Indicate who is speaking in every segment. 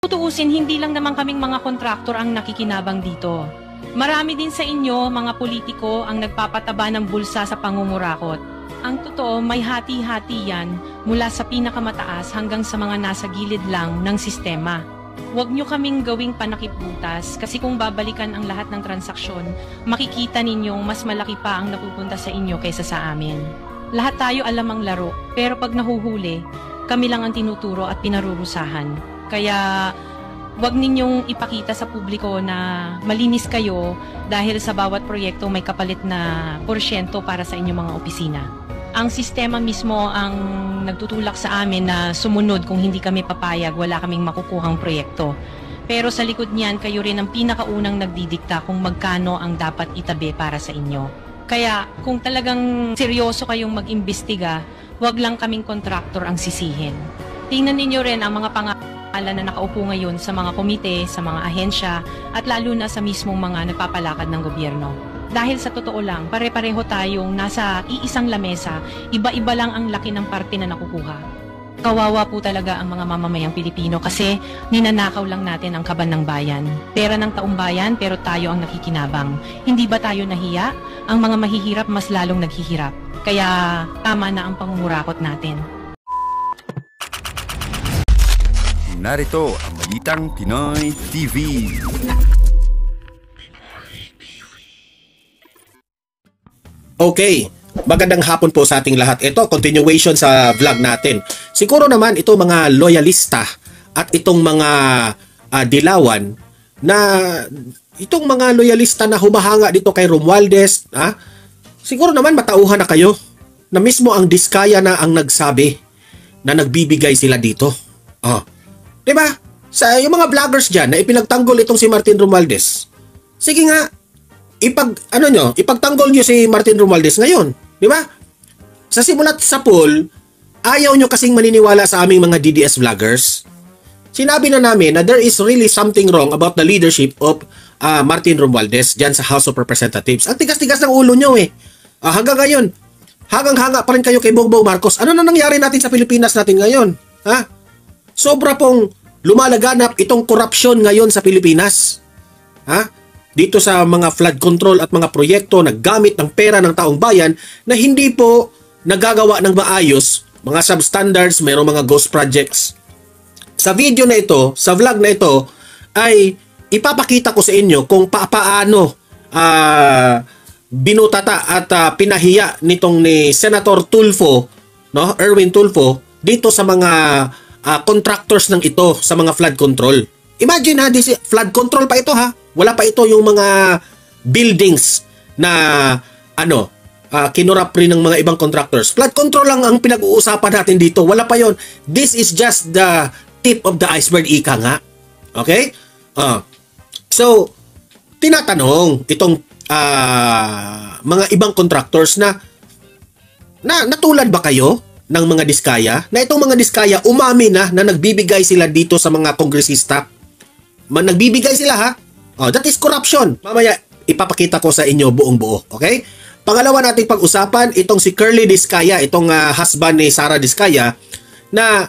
Speaker 1: tutuusin, hindi lang naman kaming mga kontraktor ang nakikinabang dito. Marami din sa inyo, mga politiko, ang nagpapataba ng bulsa sa pangungurakot. Ang totoo, may hati-hati yan mula sa pinakamataas hanggang sa mga nasa gilid lang ng sistema. Huwag nyo kaming gawing panakipbutas kasi kung babalikan ang lahat ng transaksyon, makikita ninyong mas malaki pa ang napupunta sa inyo kaysa sa amin. Lahat tayo alam ang laro, pero pag nahuhuli, kami lang ang tinuturo at pinarurusahan. Kaya wag ninyong ipakita sa publiko na malinis kayo dahil sa bawat proyekto may kapalit na porsyento para sa inyong mga opisina. Ang sistema mismo ang nagtutulak sa amin na sumunod. Kung hindi kami papayag, wala kaming makukuhang proyekto. Pero sa likod niyan, kayo rin ang pinakaunang nagdidikta kung magkano ang dapat itabi para sa inyo. Kaya kung talagang seryoso kayong mag-imbestiga, wag lang kaming kontraktor ang sisihin. Tingnan ninyo rin ang mga pangalan na nakaupo ngayon sa mga komite, sa mga ahensya, at lalo na sa mismong mga nagpapalakad ng gobyerno. Dahil sa totoo lang, pare-pareho tayong nasa iisang lamesa, iba-iba lang ang laki ng parte na nakukuha. Kawawa po talaga ang mga mamamayang Pilipino kasi ninanakaw lang natin ang kaban ng bayan. Pera ng taong bayan pero tayo ang nakikinabang. Hindi ba tayo nahiya? Ang mga mahihirap mas lalong naghihirap. Kaya tama na ang pangungurakot natin.
Speaker 2: Narito ang Balitang Pinoy TV.
Speaker 3: Okay, magandang hapon po sa ating lahat. Ito, continuation sa vlog natin. Siguro naman ito mga loyalista at itong mga dilawan na itong mga loyalista na humahanga dito kay Romualdez, siguro naman matauhan na kayo na mismo ang Diskaya na ang nagsabi na nagbibigay sila dito. Diba? Sa yung mga vloggers dyan na ipinagtanggol itong si Martin Romualdez, sige nga, ipagtanggol nyo si Martin Romualdez ngayon, di ba? Sa simulat sa poll, ayaw nyo kasing maniniwala sa aming mga DDS vloggers. Sinabi na namin na there is really something wrong about the leadership of Martin Romualdez dyan sa House of Representatives. Ang tigas-tigas ng ulo nyo hanggang ngayon, hanga pa rin kayo kay Bongbong Marcos. Ano na nangyari natin sa Pilipinas natin ngayon? Sobra pong lumalaganap itong korupsyon ngayon sa Pilipinas. Dito sa mga flood control at mga proyekto na gamit ng pera ng taong bayan na hindi po nagagawa ng maayos, mga substandards, mayroong mga ghost projects. Sa video na ito, sa vlog na ito, ay ipapakita ko sa inyo kung paano binutata at pinahiya nitong ni Senator Tulfo, Erwin Tulfo, dito sa mga contractors ng ito sa mga flood control. Imagine flood control pa ito Wala pa ito yung mga buildings na kinurap rin ng mga ibang contractors. Flood control lang ang pinag-uusapan natin dito. Wala pa yon. This is just the tip of the iceberg, ika nga. Okay? So, tinatanong itong mga ibang contractors na natulad ba kayo ng mga Diskaya? Na itong mga Diskaya umami na nagbibigay sila dito sa mga kongresista. Nagbibigay sila that is corruption. Mamaya ipapakita ko sa inyo buong buo. Okay? Pangalawa nating pag-usapan, itong si Curly Diskaya, itong husband ni Sara Diskaya, na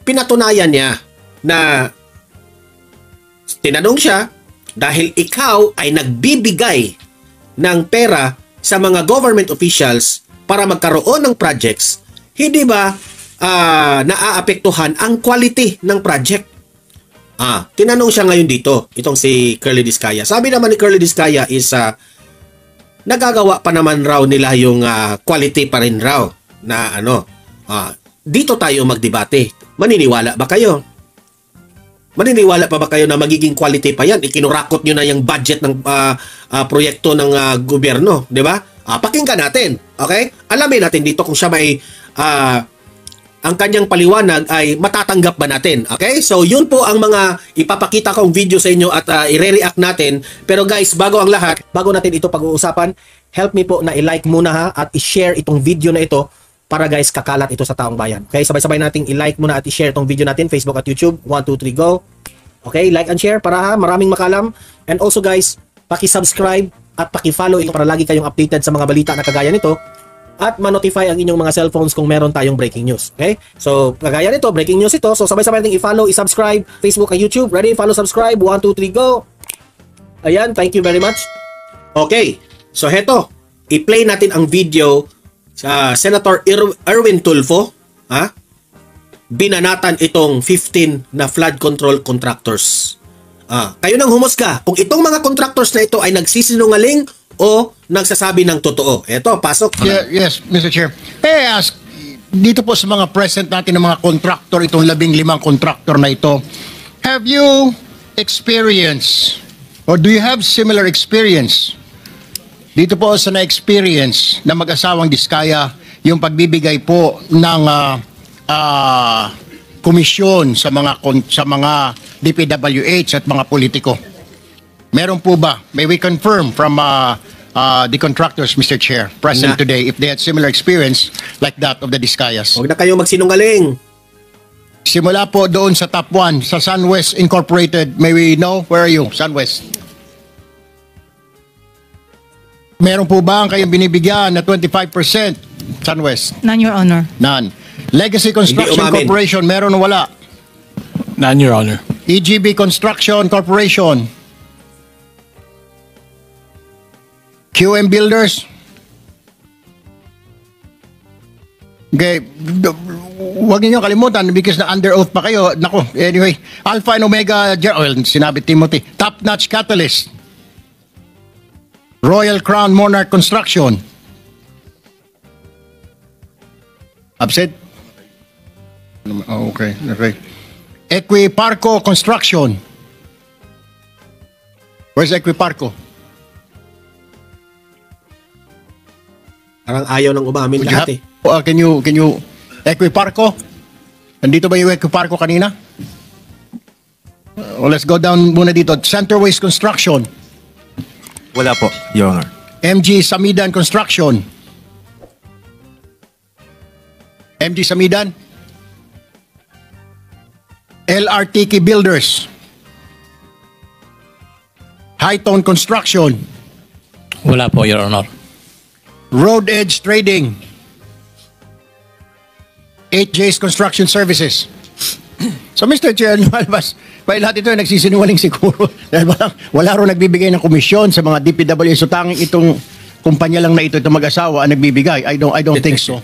Speaker 3: pinatunayan niya na tinanong siya, dahil ikaw ay nagbibigay ng pera sa mga government officials para magkaroon ng projects, hindi ba naaapektuhan ang quality ng project? Tinanong siya ngayon dito, itong si Curly Diskaya. Sabi naman ni Curly Diskaya is nagagawa pa naman raw nila yung quality pa rin raw na dito tayo magdebate. Maniniwala ba kayo? Maniniwala pa ba kayo na magiging quality pa yan? Ikinurakot nyo na yung budget ng proyekto ng gobyerno, di ba? Pakinggan natin, okay? Alamin natin dito kung siya may ang kanyang paliwanag ay matatanggap ba natin. Okay? So, yun po ang mga ipapakita kong video sa inyo at i-react natin. Pero guys, bago ang lahat, bago natin ito pag-uusapan, help me po na i-like muna at i-share itong video na ito para guys, kakalat ito sa taong bayan. Okay? Sabay-sabay nating i-like muna at i-share itong video natin, Facebook at YouTube. 1, 2, 3, go! Okay? Like and share para maraming makalam. And also guys, paki-subscribe at paki-follow ito para lagi kayong updated sa mga balita na kagaya nito. at ma-notify ang inyong mga cellphones kung meron tayong breaking news. Okay? So, kagaya nito, breaking news ito. So, sabay-sabay natin i-follow, i-subscribe, Facebook at YouTube. Ready? Follow, subscribe. 1, 2, 3, go! Ayan, thank you very much. Okay. So, heto. I-play natin ang video sa Senator Erwin Tulfo. Ha? Binanatan itong 15 na flood control contractors. Kayo nang humusga kung itong mga contractors na ito ay nagsisinungaling o nagsasabi ng totoo. Ito, pasok.
Speaker 4: Yes, Mr. Chair. May I ask, dito po sa mga present natin ng mga contractor, itong 15 contractor na ito, have you experienced or do you have similar experience dito po sa na-experience na mag-asawang Diskaya yung pagbibigay po ng komisyon sa mga DPWH at mga politiko? Meron po ba? May we confirm from the contractors, Mr. Chair, present today, if they had similar experience like that of the Diskayas?
Speaker 3: Huwag na kayong magsinungaling.
Speaker 4: Simula po doon sa top 1, sa SunWest Incorporated, may we know, where are you, SunWest? Meron po ba ang kayong binibigyan na 25%, SunWest?
Speaker 5: None, Your Honor.
Speaker 4: None. Legacy Construction
Speaker 3: Hindi umamin.
Speaker 4: Corporation, meron o wala?
Speaker 6: None, Your Honor.
Speaker 4: EGB Construction Corporation. QM Builders. Okay, huwag niyo kalimutan because na under oath pa kayo. Nako, anyway, Alpha and Omega, sinabi Timothy. Top Notch Catalyst. Royal Crown Monarch Construction. Absent? Oh, okay. Equiparco Construction. Where's Equiparco?
Speaker 3: Parang ayaw nang umamin lahat eh.
Speaker 4: Can you Equiparco? Nandito ba yung Equiparco kanina? Let's go down muna dito. Centerways Construction.
Speaker 6: Wala po, Your Honor.
Speaker 4: MG Samidan Construction. MG Samidan. LRTK Builders. Hightone Construction.
Speaker 6: Wala po, Your Honor.
Speaker 4: Road Edge Trading. 8J's Construction Services. So Mr. Chair, lumalabas, lahat ito ay nagsisinungaling siguro. Dahil wala ro nagbibigay ng komisyon sa mga DPW. So tanging itong kumpanya lang na ito, itong mag-asawa ang nagbibigay. I don't think so.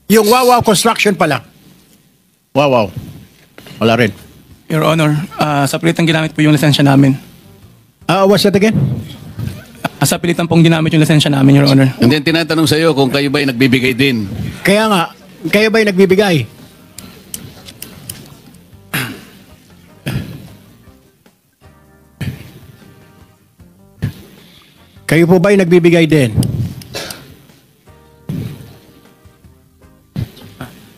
Speaker 4: Yung Wawaw Construction pala. Wawaw. Wala rin.
Speaker 6: Your Honor, sa pilitan ginamit po yung lisensya namin.
Speaker 4: What's that again?
Speaker 6: Sa pilitan pong ginamit yung lisensya namin, Your Honor.
Speaker 7: And then tinatanong sa iyo kung kayo ba ay nagbibigay din.
Speaker 4: Kaya nga, kayo ba yung nagbibigay? Kayo po ba yung nagbibigay din?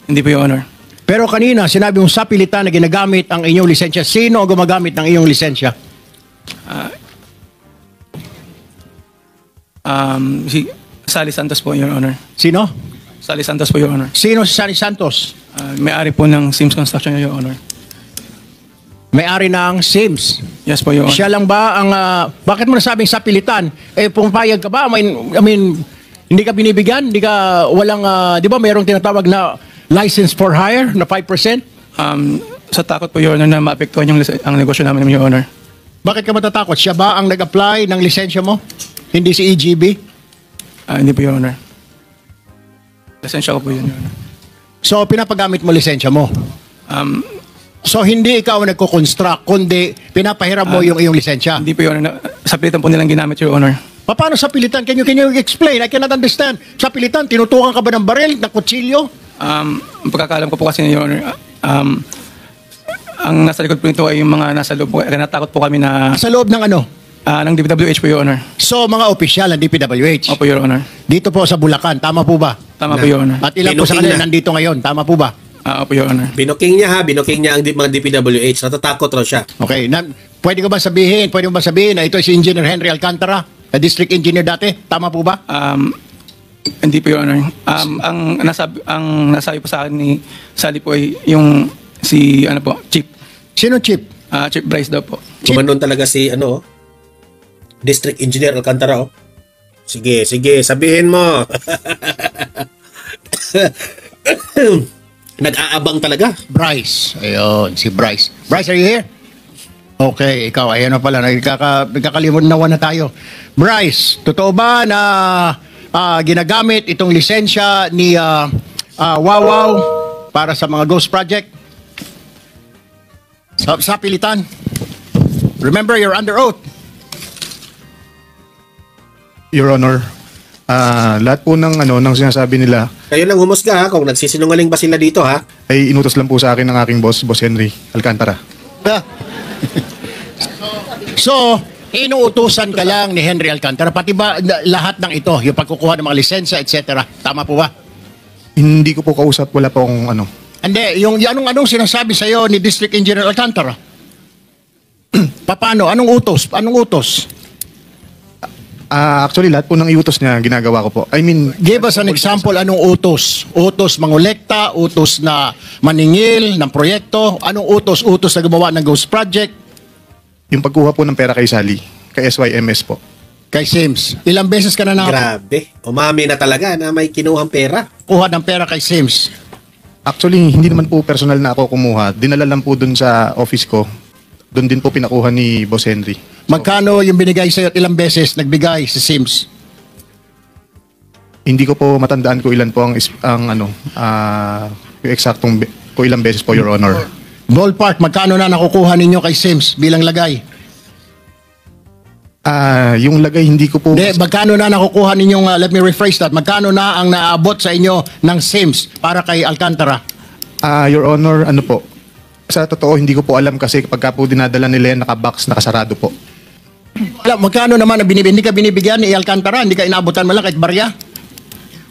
Speaker 6: Hindi po, Your Honor.
Speaker 4: Pero kanina, sinabi mong sa pilitan na ginagamit ang inyong lisensya. Sino ang gumagamit ng iyong lisensya?
Speaker 6: Si Sally Santos po, Your Honor.
Speaker 4: Sino?
Speaker 6: Sally Santos po, Your Honor.
Speaker 4: Sino si Sally Santos?
Speaker 6: May-ari po ng Sims Construction, Your Honor.
Speaker 4: May-ari ng Sims.
Speaker 6: Yes po, Your Honor.
Speaker 4: Siya lang ba ang... bakit mo nasabing sa pilitan? Pumapayag ka ba? I mean, hindi ka binibigyan? Hindi ka walang... di ba mayroong tinatawag na license for hire na 5%?
Speaker 6: Sa takot po, Your Honor, na maapektuhan ang negosyo namin, Your Honor.
Speaker 4: Bakit ka matatakot? Siya ba ang nag-apply ng lisensya mo? Hindi si EGB?
Speaker 6: Hindi po, Your Honor. Lisensya ko po yun, Your Honor.
Speaker 4: So, pinapagamit mo lisensya mo? So, hindi ikaw ang nagko-construct, kundi pinapahiram mo yung iyong lisensya?
Speaker 6: Hindi po, Your Honor. Sa pilitan po nilang ginamit, Your Honor.
Speaker 4: Paano sa pilitan? Can you explain? I cannot understand. Sa pilitan, tinutukan ka ba ng baril, ng kutsilyo?
Speaker 6: Ang pagkakalam ko po kasi, Your Honor, ang nasa likod po nito ay yung mga nasa loob po. Kaya natakot po kami na...
Speaker 4: Sa loob ng ano?
Speaker 6: ng DPWH po, Your Honor.
Speaker 4: So, mga opisyal ng DPWH?
Speaker 6: Opo, Your Honor.
Speaker 4: Dito po sa Bulacan, tama po ba?
Speaker 6: Tama po, Your Honor.
Speaker 4: At ilan po sa kanila nandito ngayon, tama po ba?
Speaker 6: Opo, Your Honor.
Speaker 3: Binuking niya ang mga DPWH. Natatakot raw siya.
Speaker 4: Okay. Pwede mo ba sabihin na ito si Engineer Henry Alcantara, na district engineer dati? Tama po ba?
Speaker 6: Hindi po, Your Honor. Ang nasabi po sa akin ni Sally po ay yung si, Chief.
Speaker 4: Sino Chief?
Speaker 6: Chief Bryce daw po.
Speaker 3: Kumanon talaga si, District Engineer Alcantara, Sige, sabihin mo. Nag-aabang talaga.
Speaker 4: Bryce. Ayun, si Bryce. Bryce, are you here? Okay, ikaw. Ayan na pala. Nagkakalimunawan na tayo. Bryce, totoo ba na ginagamit itong lisensya ni Wawaw para sa mga ghost project? Sa pilitan. Remember, you're under oath.
Speaker 5: Your Honor, lahat po ng sinasabi nila
Speaker 3: Kayo lang humusga ha, kung nagsisinungaling ba sila dito ha.
Speaker 5: ay inutos lang po sa akin ng aking boss, Boss Henry Alcantara.
Speaker 4: So, inuutusan ka lang ni Henry Alcantara, pati ba lahat ng ito, yung pagkukuha ng mga lisensya, etc. Tama po ba?
Speaker 5: Hindi ko po kausap, wala po akong
Speaker 4: Hindi, yung anong sinasabi sa iyo ni District Engineer Alcantara? Paano? Anong utos?
Speaker 5: Actually, lahat po ng iutos niya, ginagawa ko po. I mean,
Speaker 4: Give us an example, anong utos? Utos mangolekta, utos na maningil ng proyekto, anong utos na gumawa ng ghost project
Speaker 5: yung pagkuha po ng pera kay Sally, kay SYMS po.
Speaker 4: kay Sims? Ilang beses ka na
Speaker 3: Grabe, umami na talaga na may kinuhang pera.
Speaker 4: kuha ng pera kay Sims?
Speaker 5: Actually, hindi naman po personal na ako kumuha. Dinala lang po dun sa office ko. Doon din po pinakuha ni Boss Henry.
Speaker 4: Magkano yung binigay sa iyo at ilang beses nagbigay si Sims?
Speaker 5: Hindi ko po matandaan ko ilan po yung eksaktong ko ilang beses po, Your Honor.
Speaker 4: Ballpark, magkano na nakukuha ninyo kay Sims bilang lagay?
Speaker 5: Yung lagay hindi ko po...
Speaker 4: Hindi, magkano na nakukuha ninyong, let me rephrase that, magkano na ang naaabot sa inyo ng Sims para kay Alcantara?
Speaker 5: Your Honor, ano po? Sa totoo, hindi ko po alam kasi pagka po dinadala nila yan, nakabox, nakasarado po.
Speaker 4: Magkano naman ang hindi ka binibigyan ni Alcantara? Hindi ka inaabutan mo lang kahit barya?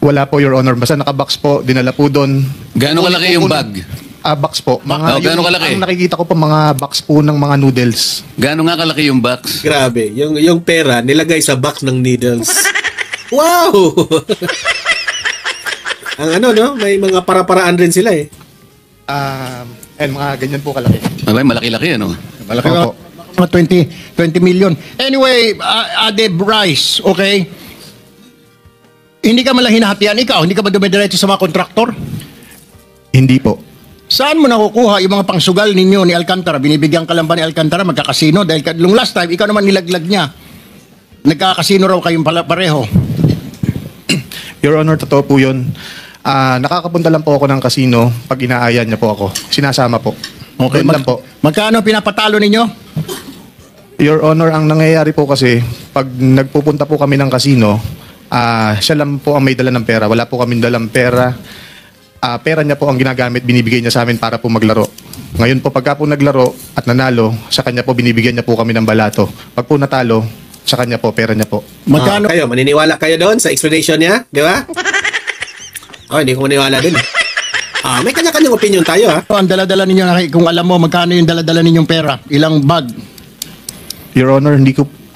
Speaker 5: Wala po, Your Honor. Basta nakabox po, dinala po doon.
Speaker 7: Gaano kalaki yung bag?
Speaker 5: Box po.
Speaker 7: gaano kalaki?
Speaker 5: Ang nakikita ko po mga box po ng mga noodles.
Speaker 7: Gaano nga kalaki yung box?
Speaker 3: Grabe, yung pera nilagay sa box ng needles. Wow! Ang may mga para-paraan rin sila eh.
Speaker 5: Mga ganyan po kalaki.
Speaker 7: Abay, malaki-laki ano?
Speaker 4: Malaki
Speaker 5: Opo.
Speaker 4: mga 20 million. Anyway, Ade Bryce, okay? Hindi ka malang hinahatian ikaw? Hindi ka ba dumidiretso sa mga kontraktor?
Speaker 5: Hindi po.
Speaker 4: Saan mo nakukuha yung mga pangsugal ninyo ni Alcantara? Binibigyan ka lang ba ni Alcantara magkakasino? Dahil nung last time, ikaw naman nilaglag niya. Nagkakasino raw kayong pareho.
Speaker 5: Your Honor, totoo po yun. Nakakapunta lang po ako ng casino pag inaayan niya po ako. Sinasama po.
Speaker 4: Okay,
Speaker 5: Doon lang po.
Speaker 4: Magkano pinapatalo ninyo?
Speaker 5: Your Honor, ang nangyayari po kasi, pag nagpupunta po kami ng casino, siya lang po ang may dala ng pera. Wala po kaming dalang pera. Pera niya po ang ginagamit, binibigay niya sa amin para po maglaro. Ngayon po, pagka po naglaro at nanalo, sa kanya po binibigyan niya po kami ng balato. Pag po natalo, sa kanya po, pera niya po.
Speaker 4: Magkano?
Speaker 3: Kayo, maniniwala kayo doon sa explanation niya? Di ba? Hindi ko maniwala din. May kanya-kanyang opinion tayo ha.
Speaker 4: Ang dala-dala ninyo, kung alam mo, magkano yung dala-dala ninyong pera? Ilang bag?
Speaker 5: Your Honor,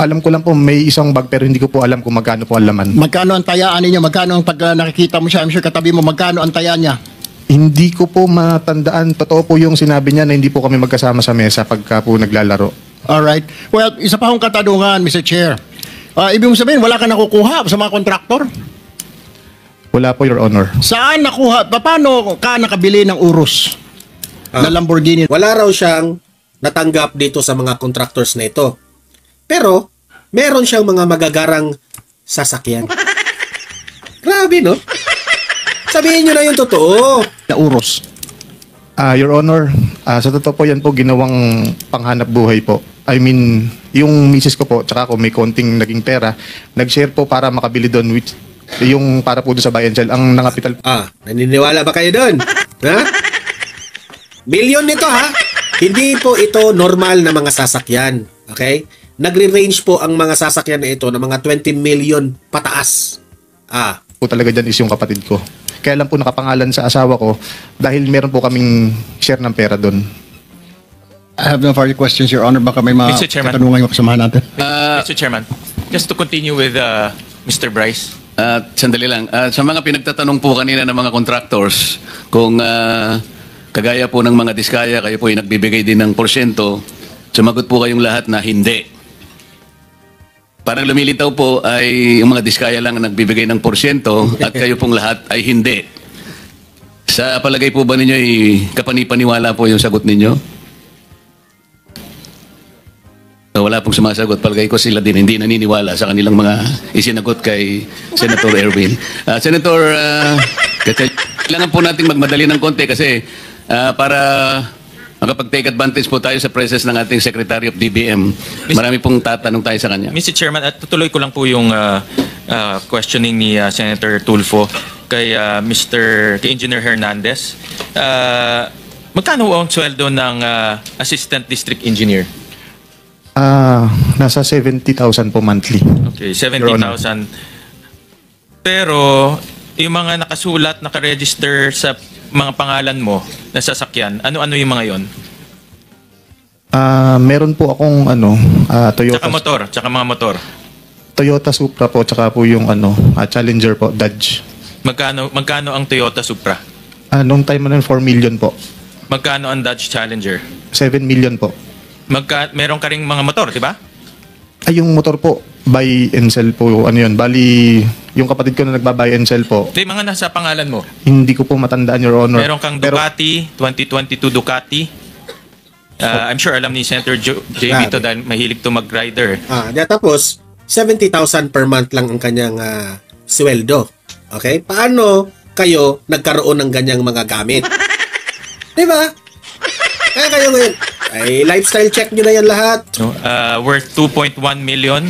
Speaker 5: alam ko lang po may isang bag pero hindi ko po alam kung magkano po ang laman.
Speaker 4: Magkano ang tayaan ninyo? Magkano ang pag nakikita mo siya? I'm sure katabi mo, magkano ang taya niya?
Speaker 5: Hindi ko po matandaan. Totoo po yung sinabi niya na hindi po kami magkasama sa mesa pagka po naglalaro.
Speaker 4: Alright. Well, isa pa akong katanungan, Mr. Chair. Ibig mo sabihin, wala ka nakukuha sa mga kontraktor?
Speaker 5: Wala po, Your Honor.
Speaker 4: Saan nakuha? Paano ka nakabili ng Urus na Lamborghini?
Speaker 3: Wala raw siyang natanggap dito sa mga contractors na ito. Pero, meron siyang mga magagarang sasakyan. Grabe, no? Sabihin nyo na yung totoo.
Speaker 4: Na Urus.
Speaker 5: Your Honor, sa totoo po yan po ginawang panghanap buhay po. I mean, yung misis ko po, tsaka ako may konting naging pera, nag-share po para makabili doon with yung para po doon sa buy and sell. Ang nangapital
Speaker 3: Naniniwala ba kayo doon? Ha? Bilyon nito ha? Hindi po ito normal na mga sasakyan. Okay? Nagre-range po ang mga sasakyan na ito ng mga 20 million pataas.
Speaker 5: po talaga dyan is yung kapatid ko. Kaya lang po nakapangalan sa asawa ko dahil meron po kaming share ng pera doon.
Speaker 4: I have no further questions, Your Honor. Baka may mga
Speaker 8: Mr. Chairman.
Speaker 4: katanungan yung kasamahan natin.
Speaker 8: Mr. Chairman, just to continue with Mr. Bryce.
Speaker 7: Sandali lang. Sa mga pinagtatanong po kanina ng mga contractors, kung kagaya po ng mga diskaya, kayo po ay nagbibigay din ng porsyento, sumagot po kayong lahat na hindi. Parang lumilitaw po ay yung mga diskaya lang ang nagbibigay ng porsyento at kayo pong lahat ay hindi. Sa palagay po ba ninyo ay kapanipaniwala po yung sagot ninyo? Wala pong sumasagot. Palagay ko sila din hindi naniniwala sa kanilang mga isinagot kay Senator Erwin. Senator, kailangan po natin magmadali ng konti kasi para makapag-take advantage po tayo sa presence ng ating Secretary of DBM. Marami pong tatanong tayo sa kanya.
Speaker 8: Mr. Chairman, at tutuloy ko lang po yung questioning ni Senator Tulfo kay kay Engineer Hernandez. Magkano ang sweldo ng Assistant District Engineer?
Speaker 5: Nasa 70,000 po monthly.
Speaker 8: Okay, 70,000. Pero yung mga nakasulat, nakaregister sa mga pangalan mo na sasakyan, ano-ano yung mga yon?
Speaker 5: Meron po akong Toyota.
Speaker 8: Tsaka motor, tsaka mga motor.
Speaker 5: Toyota Supra po, tsaka po yung Challenger po, Dodge.
Speaker 8: Magkano ang Toyota Supra?
Speaker 5: Nung time na 4 million po.
Speaker 8: Magkano ang Dodge Challenger?
Speaker 5: 7 million po.
Speaker 8: Meron ka ring mga motor, di ba?
Speaker 5: Ay, yung motor po, buy and sell po, yun. Bali, yung kapatid ko na nagba-buy and sell po.
Speaker 8: Di, mga nasa pangalan mo.
Speaker 5: Hindi ko po matandaan, Your Honor.
Speaker 8: Meron kang Ducati, 2022 Ducati. I'm sure alam ni Senator JB to dahil mahilig to mag-rider.
Speaker 3: Tapos, 70,000 per month lang ang kanyang sweldo. Okay? Paano kayo nagkaroon ng ganyang mga gamit? Di ba? Kaya kayo ngayon, ay lifestyle check nyo na yan lahat.
Speaker 8: Worth 2.1 million.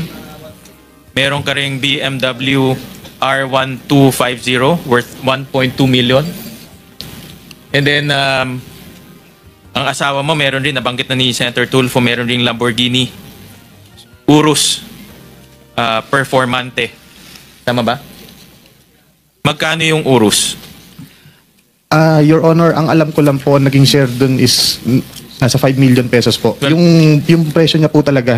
Speaker 8: Meron ka ring BMW R1250 worth 1.2 million. And then, ang asawa mo, meron rin, nabanggit na ni Senator Tulfo, meron ring Lamborghini Urus Performante. Tama ba? Magkano yung Urus?
Speaker 5: Your Honor, ang alam ko lang po, naging share dun is nasa 5 million pesos po.
Speaker 8: Well,
Speaker 5: yung presyo niya po talaga,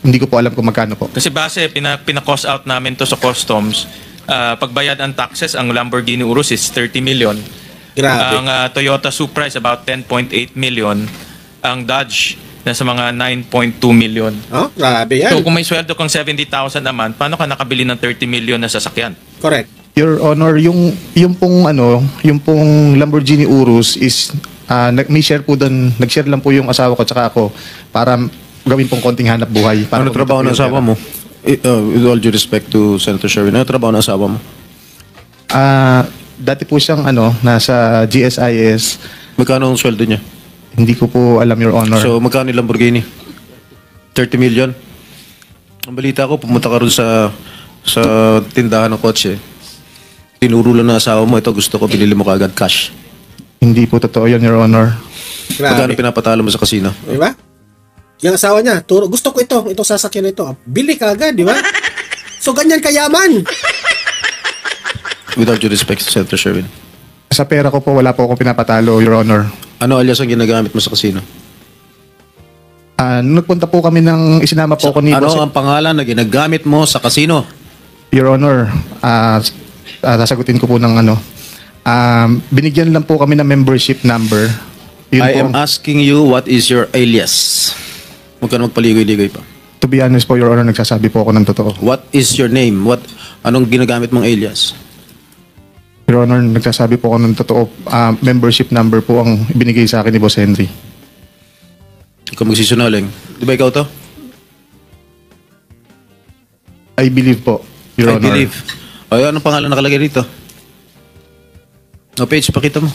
Speaker 5: hindi ko po alam kung magkano po.
Speaker 8: Kasi base, pina-cost out namin to sa customs. Pagbayad ang taxes, ang Lamborghini Urus is 30 million.
Speaker 3: Grabe.
Speaker 8: Ang Toyota Supra is about 10.8 million. Ang Dodge, nasa mga 9.2 million.
Speaker 3: Oh, grabe yan.
Speaker 8: So kung may sweldo kang 70,000 a month, paano ka nakabili ng 30 million na sasakyan?
Speaker 3: Correct.
Speaker 5: Your Honor, yung pong Lamborghini Urus is may share po doon, nag-share lang po yung asawa ko tsaka ako para gawin pong konting hanap buhay.
Speaker 9: Ano trabaho ng asawa mo? With all due respect to Senator Sherwin, ano trabaho ng asawa mo?
Speaker 5: Dati po siyang nasa GSIS.
Speaker 9: Magkano ang sweldo niya?
Speaker 5: Hindi ko po alam, Your Honor.
Speaker 9: So magkano yung Lamborghini? 30 million? Ang balita ko, pumunta ka rin sa tindahan ng kotse. Tinuro lang ng asawa mo, ito gusto ko, binili mo kaagad cash.
Speaker 5: Hindi po totoo yan, Your Honor.
Speaker 9: Magkano pinapatalo mo sa kasino?
Speaker 3: Diba? Yung asawa niya, gusto ko itong sasakyan na ito. Bili ka agad, di ba? So, ganyan kayaman.
Speaker 9: With all due respect to Senator Sherwin.
Speaker 5: Sa pera ko po, wala po akong pinapatalo, Your Honor.
Speaker 9: Ano alias ang ginagamit mo sa kasino?
Speaker 5: Nagpunta po kami isinama po ako ni
Speaker 9: Ano
Speaker 5: Boss.
Speaker 9: ang pangalan na ginagamit mo sa kasino?
Speaker 5: Your Honor, sasagutin ko po ng binigyan lang po kami ng membership number. Yun
Speaker 9: I
Speaker 5: po,
Speaker 9: am asking you, what is your alias? Huwag ka na magpaligoy-ligoy pa.
Speaker 5: to be honest po, Your Honor, nagsasabi po ako ng totoo.
Speaker 9: What is your name? Anong ginagamit mong alias?
Speaker 5: Your Honor, nagsasabi po ako ng totoo. Membership number po ang binigay sa akin ni Boss Henry.
Speaker 9: Ikaw magsisinungaling. Di ba ikaw to?
Speaker 5: I believe po, Your
Speaker 9: I
Speaker 5: Honor.
Speaker 9: believe. O, anong pangalan nakalagay rito? O, page, pakita mo.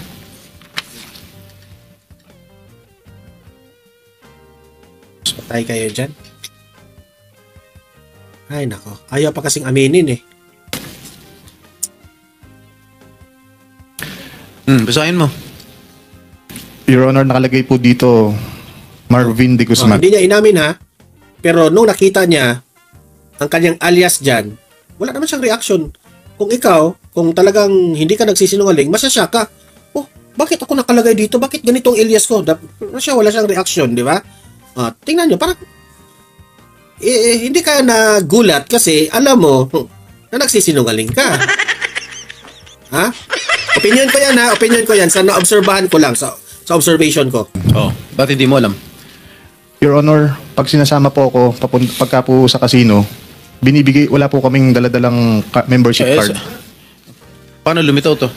Speaker 3: Patay kayo dyan. Ay, nako. Ayaw pa kasing aminin eh.
Speaker 9: Basahin mo.
Speaker 5: Your Honor, nakalagay po dito Marvin de Guzman.
Speaker 3: Hindi niya inamin ha. Pero nung nakita niya ang kanyang alias dyan, wala naman siyang reaction. Kung ikaw, kung talagang hindi ka nagsisinungaling, masasya ka. Oh, bakit ako nakalagay dito? Bakit ganitong alias ko? Wala siyang reaction, di ba? Tingnan nyo, parang hindi ka nagulat kasi alam mo na nagsisinungaling ka. Ha? Opinion ko yan ha, opinion ko yan. Sa naobserbahan ko lang, sa observation ko.
Speaker 9: Oh, ba't hindi mo alam?
Speaker 5: Your Honor, pag sinasama po ako, pagka po sa casino, wala po kaming daladalang membership card.
Speaker 9: Paano lumitaw to?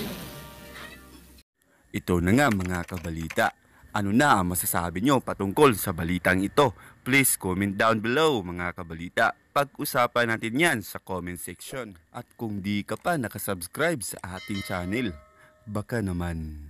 Speaker 2: Ito na nga mga kabalita. Ano na ang masasabi nyo patungkol sa balitang ito? Please comment down below mga kabalita. Pag-usapan natin yan sa comment section. At kung di ka pa nakasubscribe sa ating channel, baka naman